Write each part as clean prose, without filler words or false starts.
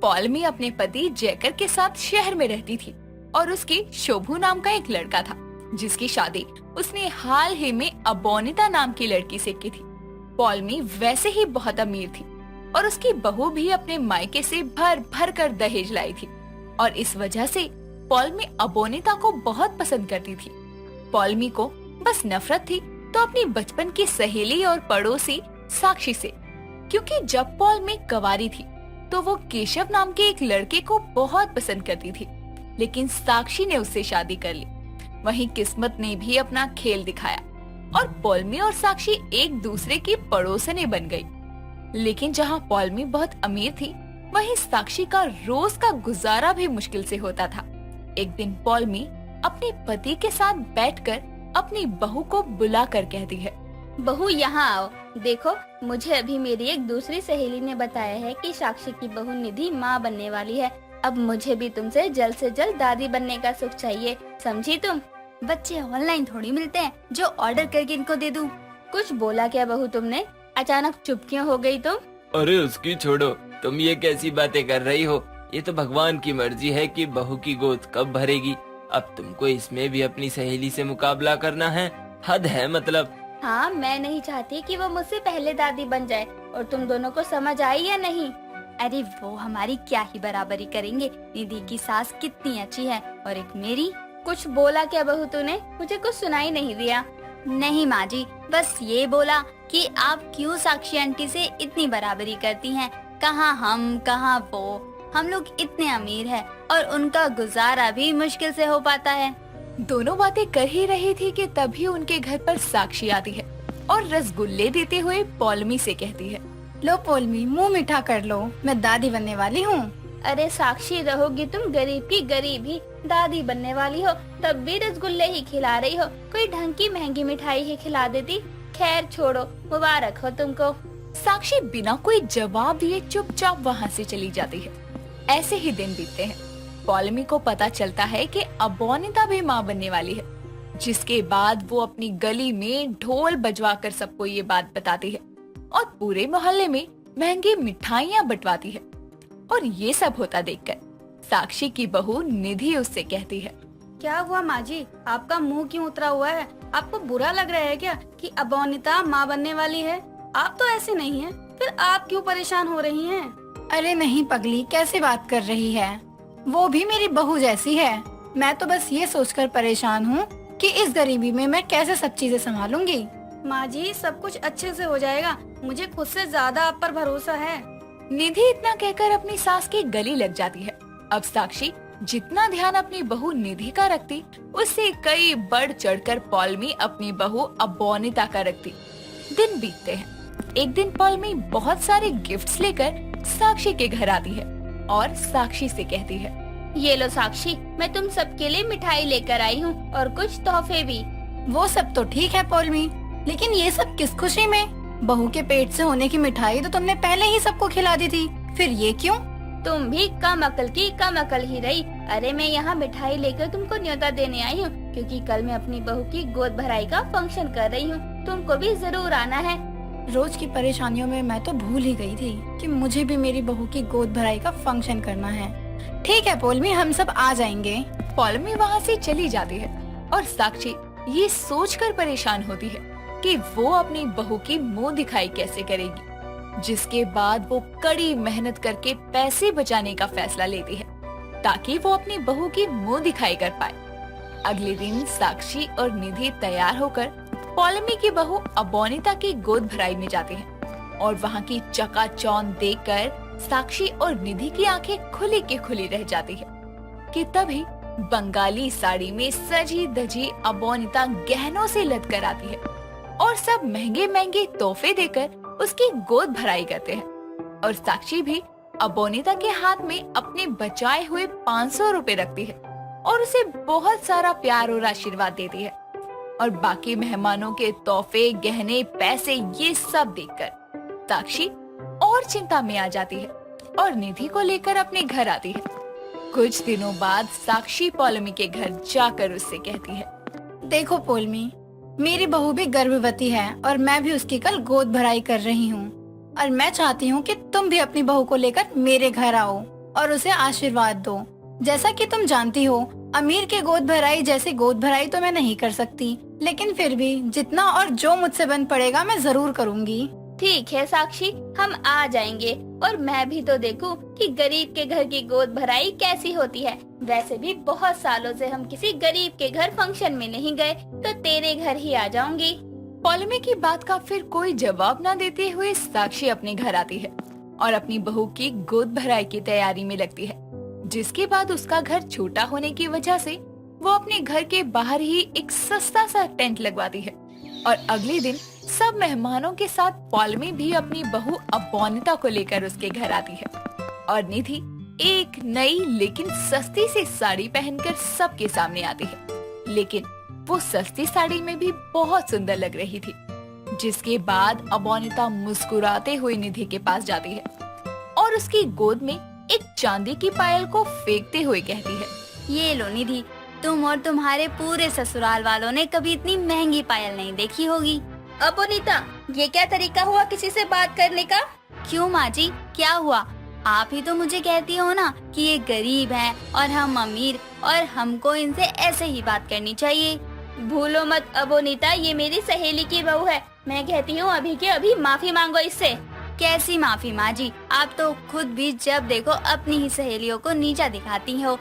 पॉलमी अपने पति जैकर के साथ शहर में रहती थी और उसके शोभू नाम का एक लड़का था, जिसकी शादी उसने हाल ही में अबोनिता नाम की लड़की से की थी। पॉलमी वैसे ही बहुत अमीर थी और उसकी बहू भी अपने मायके से भर भर कर दहेज लाई थी और इस वजह से पॉलमी अबोनिता को बहुत पसंद करती थी। पॉलमी को बस नफरत थी तो अपनी बचपन की सहेली और पड़ोसी साक्षी से, क्योंकि जब पॉलमी कुंवारी थी तो वो केशव नाम के एक लड़के को बहुत पसंद करती थी, लेकिन साक्षी ने उससे शादी कर ली। वहीं किस्मत ने भी अपना खेल दिखाया और पॉलमी और साक्षी एक दूसरे की पड़ोसने बन गई। लेकिन जहाँ पॉलमी बहुत अमीर थी, वहीं साक्षी का रोज का गुजारा भी मुश्किल से होता था। एक दिन पॉलमी अपने पति के साथ बैठकर अपनी बहू को बुला कर कहती है, बहू यहाँ आओ, देखो मुझे अभी मेरी एक दूसरी सहेली ने बताया है कि साक्षी की बहू निधि माँ बनने वाली है। अब मुझे भी तुमसे जल्द से जल्द दादी बनने का सुख चाहिए, समझी तुम? बच्चे ऑनलाइन थोड़ी मिलते हैं जो ऑर्डर करके इनको दे दूं। कुछ बोला क्या बहू तुमने? अचानक चुप क्यों हो गई तुम? अरे उसकी छोड़ो, तुम ये कैसी बातें कर रही हो? ये तो भगवान की मर्जी है कि बहू की गोद कब भरेगी। अब तुमको इसमें भी अपनी सहेली से मुकाबला करना है, हद है मतलब। हाँ, मैं नहीं चाहती कि वो मुझसे पहले दादी बन जाए। और तुम दोनों को समझ आई या नहीं? अरे वो हमारी क्या ही बराबरी करेंगे। निधि की सास कितनी अच्छी है और एक मेरी। कुछ बोला क्या बहू तूने? मुझे कुछ सुनाई नहीं दिया। नहीं माँ जी, बस ये बोला कि आप क्यों साक्षी आंटी से इतनी बराबरी करती हैं। कहाँ हम कहाँ वो, हम लोग इतने अमीर हैं और उनका गुजारा भी मुश्किल से हो पाता है। दोनों बातें कर ही रही थी कि तभी उनके घर पर साक्षी आती है और रसगुल्ले देते हुए पॉलमी से कहती है, लो पॉलमी, मुंह मीठा कर लो, मैं दादी बनने वाली हूँ। अरे साक्षी, रहोगी तुम गरीब की गरीब ही, दादी बनने वाली हो तब भी रसगुल्ले ही खिला रही हो। कोई ढंग की महंगी मिठाई ही खिला देती। खैर छोड़ो, मुबारक हो तुमको। साक्षी बिना कोई जवाब दिए चुपचाप वहाँ से चली जाती है। ऐसे ही दिन बीतते हैं। पॉलमी को पता चलता है कि अबोनिता भी माँ बनने वाली है, जिसके बाद वो अपनी गली में ढोल बजवाकर सबको ये बात बताती है और पूरे मोहल्ले में महंगी मिठाइयाँ बंटवाती है। और ये सब होता देखकर साक्षी की बहू निधि उससे कहती है, क्या हुआ माँ जी, आपका मुंह क्यों उतरा हुआ है? आपको बुरा लग रहा है क्या कि अबोनिता माँ बनने वाली है? आप तो ऐसे नहीं हैं, फिर आप क्यों परेशान हो रही हैं? अरे नहीं पगली, कैसे बात कर रही है? वो भी मेरी बहू जैसी है। मैं तो बस ये सोचकर परेशान हूँ कि इस गरीबी में मैं कैसे सब चीजें संभालूंगी। माँ जी, सब कुछ अच्छे से हो जाएगा, मुझे खुद से ज्यादा आप पर भरोसा है। निधि इतना कहकर अपनी सास की गली लग जाती है। अब साक्षी जितना ध्यान अपनी बहू निधि का रखती, उससे कई बढ़ चढ़कर पॉलमी अपनी बहू अबोनिता का रखती। दिन बीतते हैं। एक दिन पॉलमी बहुत सारे गिफ्ट्स लेकर साक्षी के घर आती है और साक्षी से कहती है, ये लो साक्षी, मैं तुम सबके लिए मिठाई लेकर आई हूँ और कुछ तोहफे भी। वो सब तो ठीक है पॉलमी, लेकिन ये सब किस खुशी में? बहू के पेट से होने की मिठाई तो तुमने पहले ही सबको खिला दी थी, फिर ये क्यों? तुम भी कम अकल की कम अकल ही रही। अरे मैं यहाँ मिठाई लेकर तुमको न्योता देने आई हूँ, क्योंकि कल मैं अपनी बहू की गोद भराई का फंक्शन कर रही हूँ। तुमको भी जरूर आना है। रोज की परेशानियों में मैं तो भूल ही गई थी कि मुझे भी मेरी बहू की गोद भराई का फंक्शन करना है। ठीक है पॉलमी, हम सब आ जाएंगे। पॉलमी वहाँ से चली जाती है और साक्षी ये सोचकर परेशान होती है कि वो अपनी बहू की मुंह दिखाई कैसे करेगी, जिसके बाद वो कड़ी मेहनत करके पैसे बचाने का फैसला लेती है ताकि वो अपनी बहू की मुंह दिखाई कर पाए। अगले दिन साक्षी और निधि तैयार होकर पॉलमी की बहू अबोनिता की गोद भराई में जाते हैं और वहाँ की चकाचौंध देखकर साक्षी और निधि की आंखें खुली की खुली रह जाती है कि तभी बंगाली साड़ी में सजी धजी अबोनिता गहनों से लद कर आती है और सब महंगे महंगे तोहफे देकर उसकी गोद भराई करते हैं। और साक्षी भी अबोनिता के हाथ में अपने बचाए हुए 500 रुपए रखती है और उसे बहुत सारा प्यार और आशीर्वाद देती है। और बाकी मेहमानों के तोहफे, गहने, पैसे ये सब देखकर साक्षी और चिंता में आ जाती है और निधि को लेकर अपने घर आती है। कुछ दिनों बाद साक्षी पॉलमी के घर जाकर उससे कहती है, देखो पॉलमी, मेरी बहू भी गर्भवती है और मैं भी उसकी कल गोद भराई कर रही हूँ और मैं चाहती हूँ कि तुम भी अपनी बहू को लेकर मेरे घर आओ। और उसे आशीर्वाद दो। जैसा कि तुम जानती हो, अमीर के गोद भराई जैसे गोद भराई तो मैं नहीं कर सकती, लेकिन फिर भी जितना और जो मुझसे बन पड़ेगा मैं जरूर करूँगी। ठीक है साक्षी, हम आ जाएंगे और मैं भी तो देखूं कि गरीब के घर की गोद भराई कैसी होती है। वैसे भी बहुत सालों से हम किसी गरीब के घर फंक्शन में नहीं गए, तो तेरे घर ही आ जाऊंगी। पॉलमी की बात का फिर कोई जवाब न देते हुए साक्षी अपने घर आती है और अपनी बहू की गोद भराई की तैयारी में लगती है। जिसके बाद उसका घर छोटा होने की वजह से वो अपने घर के बाहर ही एक सस्ता सा टेंट लगवाती है और अगले दिन सब मेहमानों के साथ पॉलमी भी अपनी बहू अबोनिता को लेकर उसके घर आती है और निधि एक नई लेकिन सस्ती सी साड़ी पहनकर सबके सामने आती है। लेकिन वो सस्ती साड़ी में भी बहुत सुंदर लग रही थी। जिसके बाद अबोनिता मुस्कुराते हुए निधि के पास जाती है और उसकी गोद में एक चांदी की पायल को फेंकते हुए कहती है, ये लो निधि, तुम और तुम्हारे पूरे ससुराल वालों ने कभी इतनी महंगी पायल नहीं देखी होगी। अबोनिता, ये क्या तरीका हुआ किसी से बात करने का? क्यों माँ जी, क्या हुआ? आप ही तो मुझे कहती हो ना कि ये गरीब हैं और हम अमीर, और हमको इनसे ऐसे ही बात करनी चाहिए। भूलो मत अबोनिता, ये मेरी सहेली की बहू है। मैं कहती हूँ अभी के अभी माफी मांगो इससे। कैसी माफी माँ जी, आप तो खुद भी जब देखो अपनी ही सहेलियों को नीचा दिखाती हो।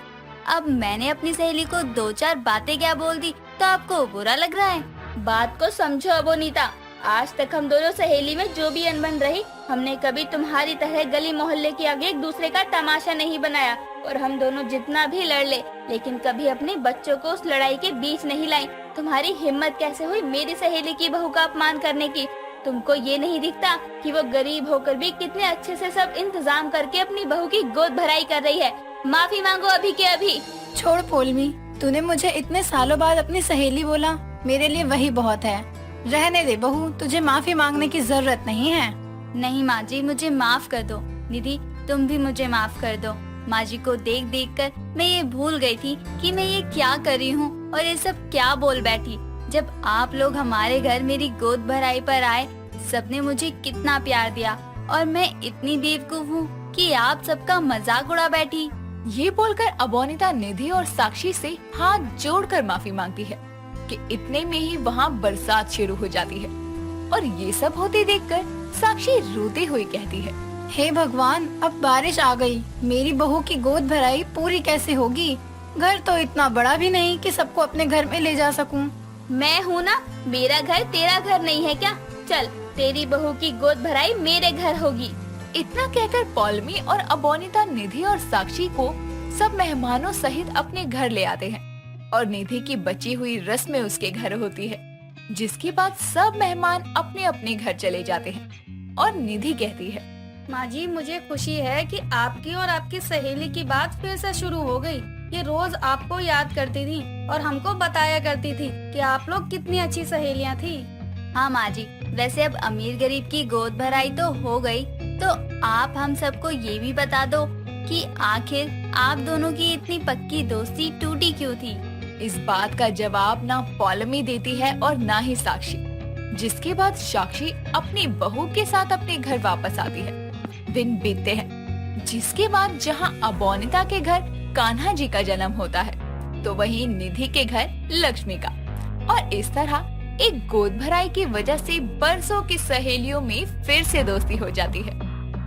अब मैंने अपनी सहेली को 2-4 बातें क्या बोल दी तो आपको बुरा लग रहा है? बात को समझो अबोनिता, आज तक हम दोनों सहेली में जो भी अनबन रही, हमने कभी तुम्हारी तरह गली मोहल्ले के आगे एक दूसरे का तमाशा नहीं बनाया। और हम दोनों जितना भी लड़ ले, लेकिन कभी अपने बच्चों को उस लड़ाई के बीच नहीं लाई। तुम्हारी हिम्मत कैसे हुई मेरी सहेली की बहू का अपमान करने की? तुमको ये नहीं दिखता कि वो गरीब होकर भी कितने अच्छे से सब इंतजाम करके अपनी बहू की गोद भराई कर रही है। माफी मांगो अभी के अभी। छोड़ पोलमी, तूने मुझे इतने सालों बाद अपनी सहेली बोला, मेरे लिए वही बहुत है। रहने दे बहू, तुझे माफी मांगने की जरूरत नहीं है। नहीं माँ जी, मुझे माफ कर दो। निधि, तुम भी मुझे माफ कर दो। माँ जी को देख देख कर मैं ये भूल गई थी कि मैं ये क्या कर रही हूँ और ये सब क्या बोल बैठी। जब आप लोग हमारे घर मेरी गोद भराई पर आए, सबने मुझे कितना प्यार दिया और मैं इतनी बेवकूफ हूँ कि आप सबका मजाक उड़ा बैठी। ये बोलकर अबोनिता निधि और साक्षी से हाथ जोड़कर माफी मांगती है कि इतने में ही वहाँ बरसात शुरू हो जाती है और ये सब होते देखकर साक्षी रोते हुए कहती है, हे भगवान, अब बारिश आ गई। मेरी बहू की गोद भराई पूरी कैसे होगी? घर तो इतना बड़ा भी नहीं कि सबको अपने घर में ले जा सकूं। मैं हूँ ना, मेरा घर तेरा घर नहीं है क्या? चल, तेरी बहू की गोद भराई मेरे घर होगी। इतना कहकर पॉलमी और अबोनिता निधि और साक्षी को सब मेहमानों सहित अपने घर ले आते हैं और निधि की बची हुई रस्में उसके घर होती है। जिसके बाद सब मेहमान अपने अपने घर चले जाते हैं और निधि कहती है, माँ जी, मुझे खुशी है कि आपकी और आपकी सहेली की बात फिर से शुरू हो गई। ये रोज आपको याद करती थी और हमको बताया करती थी कि आप लोग कितनी अच्छी सहेलियाँ थी। हाँ माँ जी, वैसे अब अमीर गरीब की गोद भराई तो हो गई, तो आप हम सबको ये भी बता दो कि आखिर आप दोनों की इतनी पक्की दोस्ती टूटी क्यों थी? इस बात का जवाब ना पॉलमी देती है और ना ही साक्षी। जिसके बाद साक्षी अपनी बहू के साथ अपने घर वापस आती है। दिन बीतते हैं, जिसके बाद जहाँ अबोनिता के घर कान्हा जी का जन्म होता है, तो वहीं निधि के घर लक्ष्मी का। और इस तरह एक गोद भराई की वजह से बरसों की सहेलियों में फिर से दोस्ती हो जाती है।